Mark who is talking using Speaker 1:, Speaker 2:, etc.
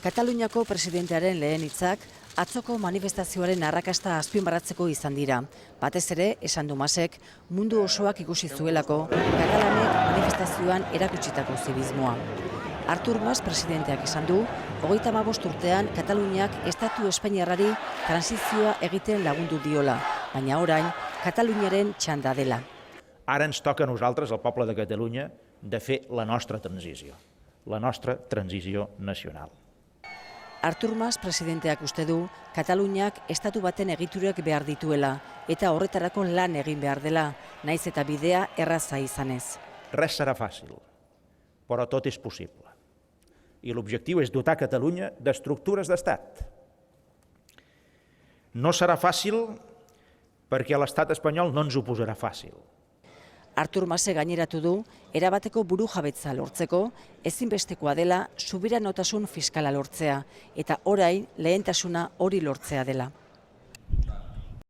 Speaker 1: Kataluniako presidentearen lehen hitzak atzoko manifestazioaren arrakasta azpimarratzeko izan dira. Batez ere, esan du Masek, mundu osoak ikusi zuelako katalanek manifestazioan erakutsitako zibismoa. Artur Mas presidenteak esan du, 35 urtean Kataluniak estatu espainiarrari transizioa egiten lagundu diola, baina orain Kataluniaren txanda dela.
Speaker 2: Ara ens toca a nosaltres, el poble de Catalunya, de fer la nostra transició nacional.
Speaker 1: Artur Mas presidenteak uste du, Kataluniak estatu baten egiturak behar dituela, eta horretarako lan egin behar dela, naiz eta bidea erraza izanez.
Speaker 2: Res serà fàcil, però tot és possible. I l'objectiu és dotar Catalunya d'estructures d'estat. No serà fàcil perquè l'estat espanyol no ens ho posarà fàcil.
Speaker 1: Artur Masek gaineratu du, erabateko burujabetza lortzeko, ezinbestekoa dela subiranotasun fiskala lortzea, eta orain lehentasuna hori lortzea dela.